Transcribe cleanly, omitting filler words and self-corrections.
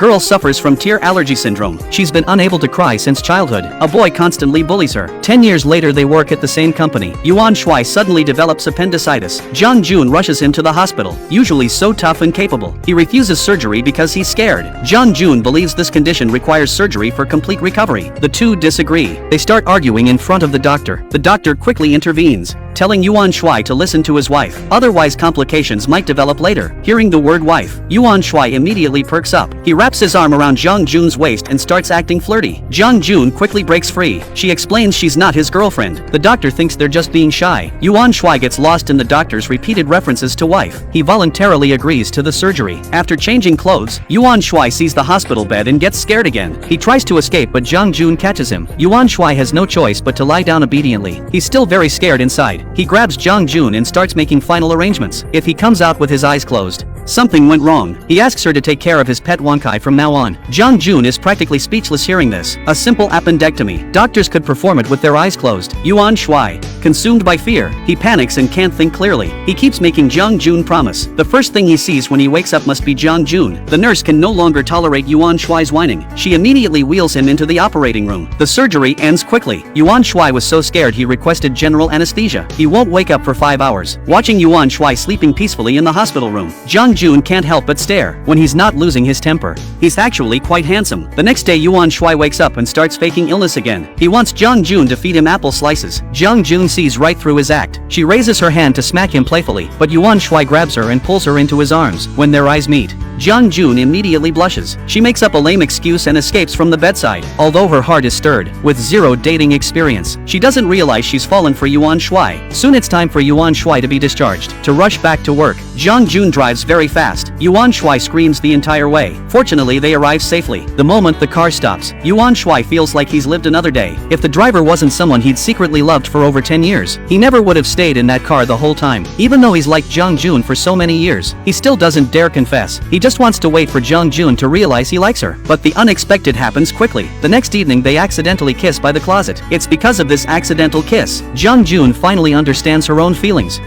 Girl suffers from tear allergy syndrome. She's been unable to cry since childhood. A boy constantly bullies her. 10 years later they work at the same company. Yuan Shui suddenly develops appendicitis. Zhang Jun rushes him to the hospital. Usually so tough and capable, he refuses surgery because he's scared. Zhang Jun believes this condition requires surgery for complete recovery. The two disagree. They start arguing in front of the doctor. The doctor quickly intervenes, telling Yuan Shui to listen to his wife, otherwise complications might develop later. Hearing the word wife, Yuan Shui immediately perks up. He wraps his arm around Zhang Jun's waist and starts acting flirty. Zhang Jun quickly breaks free. She explains she's not his girlfriend. The doctor thinks they're just being shy. Yuan Shui gets lost in the doctor's repeated references to wife. He voluntarily agrees to the surgery. After changing clothes, Yuan Shui sees the hospital bed and gets scared again. He tries to escape but Zhang Jun catches him. Yuan Shui has no choice but to lie down obediently. He's still very scared inside. He grabs Zhang Jun and starts making final arrangements. If he comes out with his eyes closed, something went wrong. He asks her to take care of his pet Wankai from now on. Zhang Jun is practically speechless hearing this. A simple appendectomy. Doctors could perform it with their eyes closed. Yuan Shui, consumed by fear, he panics and can't think clearly. He keeps making Zhang Jun promise. The first thing he sees when he wakes up must be Zhang Jun. The nurse can no longer tolerate Yuan Shui's whining. She immediately wheels him into the operating room. The surgery ends quickly. Yuan Shui was so scared he requested general anesthesia. He won't wake up for 5 hours. Watching Yuan Shui sleeping peacefully in the hospital room, Zhang Jun can't help but stare. When he's not losing his temper, he's actually quite handsome. The next day Yuan Shui wakes up and starts faking illness again. He wants Zhang Jun to feed him apple slices. Zhang Jun sees right through his act. She raises her hand to smack him playfully, but Yuan Shui grabs her and pulls her into his arms. When their eyes meet, Zhang Jun immediately blushes. She makes up a lame excuse and escapes from the bedside. Although her heart is stirred, with zero dating experience, she doesn't realize she's fallen for Yuan Shui. Soon it's time for Yuan Shui to be discharged. To rush back to work, Zhang Jun drives very fast. Yuan Shui screams the entire way. Fortunately they arrive safely. The moment the car stops, Yuan Shui feels like he's lived another day. If the driver wasn't someone he'd secretly loved for over 10 years, he never would have stayed in that car the whole time. Even though he's liked Zhang Jun for so many years, he still doesn't dare confess. He just wants to wait for Zhang Jun to realize he likes her. But the unexpected happens quickly. The next evening they accidentally kiss by the closet. It's because of this accidental kiss, Zhang Jun finally understands her own feelings.